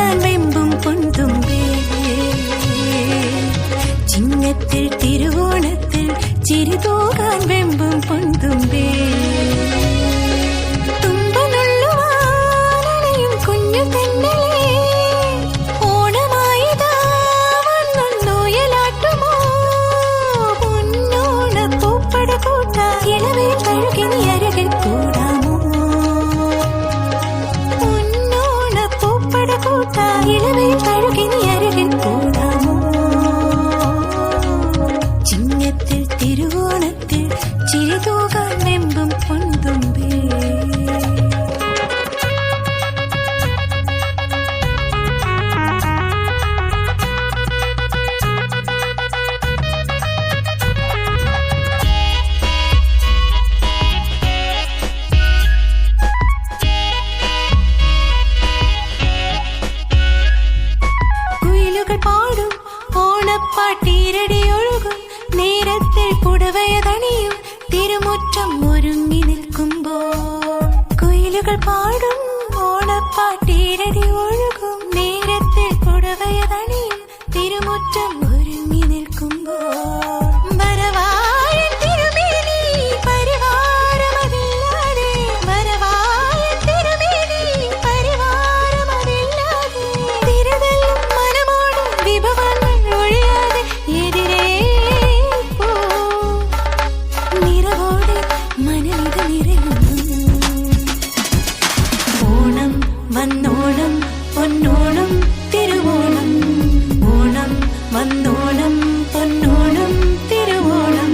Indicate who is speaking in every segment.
Speaker 1: ചിരിതൂകാൻ വെമ്പും പൊൻതുമ്പേ ചിങ്ങത്തിൽ തിരുവോണത്തിൽ ചിരിതൂകാൻ വെമ്പും പൊൻതുമ്പേ തുമ്പനുള്ളുവാനണയും കുഞ്ഞു തെന്നലേ ഓണമായിതാ വന്നൊന്നോയലാട്ടുമോ പൊന്നോണ പൂപ്പട കൂട്ട ഇളവേ കഴുകിനി അരകിൽ കൂടാമോ പൊന്നോണ പൂപ്പട കൂട്ട ഇളവേ കഴുകിനി അരകിൽ കൂടാമോ ചിങ്ങത്തിൽ തിരുവോണത്തിൽ ചിരിതൂകാൻ വെമ്പും പൊൻതുമ്പേ കുയിലുകൾ പാടും ഓണപ്പാട്ടീരടി ഒഴുകും നേരത്തിൽ പുടവയതണിയും തിരുമുറ്റം ഒരുങ്ങി നിൽക്കുമ്പോൾ കുയിലുകൾ പാടും ഓണപ്പാട്ടീരടി ഒഴുകും നേരത്തിൽ പുടവയതണിയും തിരുമുറ്റം ഒരുങ്ങി നിൽക്കുമ്പോൾ വരവായ തിരുമേനി പരിവാരമതില്ലാതെ വരവായ തിരുമേനി പരിവാരമതില്ലാതെ തിരതല്ലും മനമോട് വിഭവങ്ങൾ ഒഴിയാതെ എതിരേ പോ നിറവോടെ മനമിത് നിറയുന്നു ഓണം വന്നോണം പൊന്നോണം തിരുവോണം ഓണം വന്നോണം പൊന്നോണം തിരുവോണം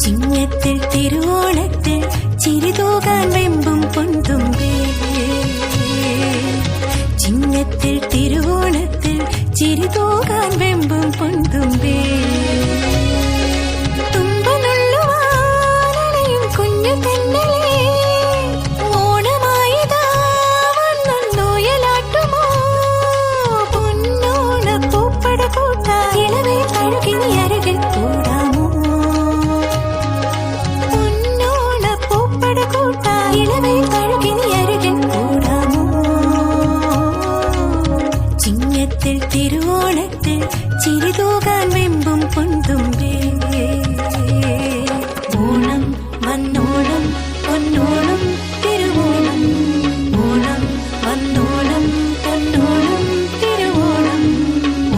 Speaker 1: ചിങ്ങത്തിൽ തിരുവോണത്തിൽ ചിരിതൂകാൻ വെമ്പും പൊൻതുമ്പേ ചിങ്ങത്തിൽ തിരുവോണത്തിൽ ചിരിതൂകാൻ വെമ്പും പൊൻതുമ്പേ തുമ്പനുള്ളുവാനണയും കുഞ്ഞു തെന്നലേ ഓണമായിതാ വന്നൊന്നോയലാട്ടുമോ പൊന്നോണ പൂപ്പട കൂട്ട ഇളവേ കഴുകിനി അരകിൽ കൂടാമോ പൊന്നോണ പൂപ്പട കൂട്ട ഇളവേ കഴുകിനി അരകിൽ കൂടാമോ ചിങ്ങത്തിൽ തിരുവോണത്തിൽ ചിരിതൂകാൻ വെമ്പും പൊൻതുമ്പേ ഓണം വന്നോണം പൊന്നോണം തിരുവോണം ഓണം വന്നോണം പൊന്നോണം തിരുവോണം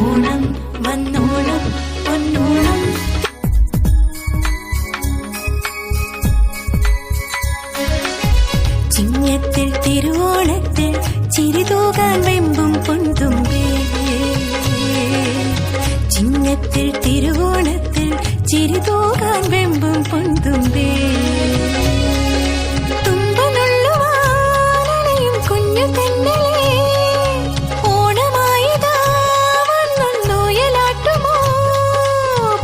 Speaker 1: ഓണം വന്നോണം പൊന്നോണം ചിങ്ങത്തിൽ തിരുവോണത്തിൽ ചിരിതൂകാൻ വെമ്പും പൊൻതുമ്പേ ചിങ്ങത്തിൽ തിരുവോണത്തിൽ ചിരിതൂകാൻ വെമ്പും പൊൻതുമ്പേ തുമ്പനുള്ളുവാനണയും കുഞ്ഞു തെന്നലേ ഓണമായിതാ വന്നൊന്നോയലാട്ടുമോ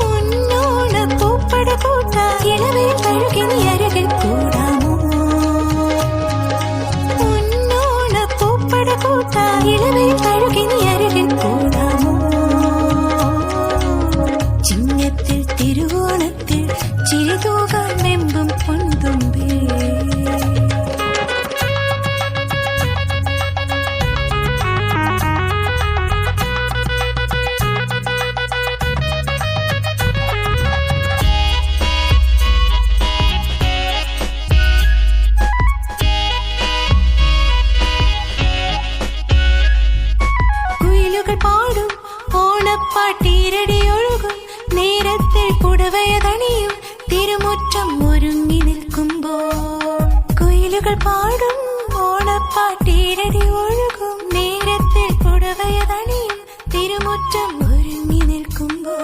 Speaker 1: പൊന്നോണ പൂപ്പട കൂട്ട ഇളവേ കഴുകിനി അരകിൽ കൂടാമോ പൊന്നോണ പൂപ്പട കൂട്ട ഇളവേ കഴുകിനി അരകിൽ കൂടാമോ ചിങ്ങത്തിൽ തിരുവോണത്തിൽ ചിരിതൂകാൻ വെമ്പും പൊൻതുമ്പേ കുയിലുകൾ പാടും ഓണപ്പാട്ടീരടി ഒഴുകും നേരത്തിൽ പുടവയതണിയും തിരുമുറ്റം ഒരുങ്ങി നിൽക്കുമ്പോൾ കുയിലുകൾ പാടും ഓണപ്പാട്ടീരടി ഒഴുകും നേരത്തിൽ പുടവയതണിയും തിരുമുറ്റം ഒരുങ്ങി നിൽക്കുമ്പോൾ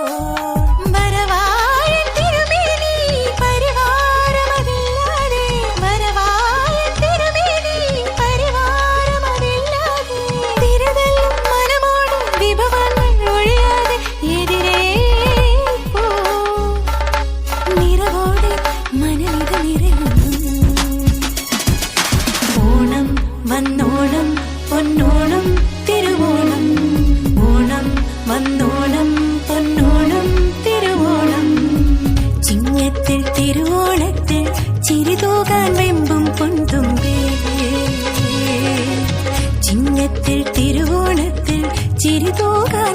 Speaker 1: വരവായ തിരുമേനി പരിവാരമതില്ലാതെ വരവായ തിരുമേനി പരിവാരമതില്ലാതെ തിരതല്ലും മനമോട് വിഭവങ്ങൾ ഒഴിയാതെ എതിരേ പോ നിറവോടെ മനമിത് നിറയുന്നു ഓണം വന്നോണം പൊന്നോണം തിരുവോണം ഓണം വന്നോണം പൊന്നോണം തിരുവോണം ചിങ്ങത്തിൽ തിരുവോണത്തിൽ ചിരിതൂകാൻ വെമ്പും പൊൻതുമ്പേ ചിങ്ങ ചിങ്ങത്തിൽ തിരുവോണത്തിൽ ചിരി തൂകാൻ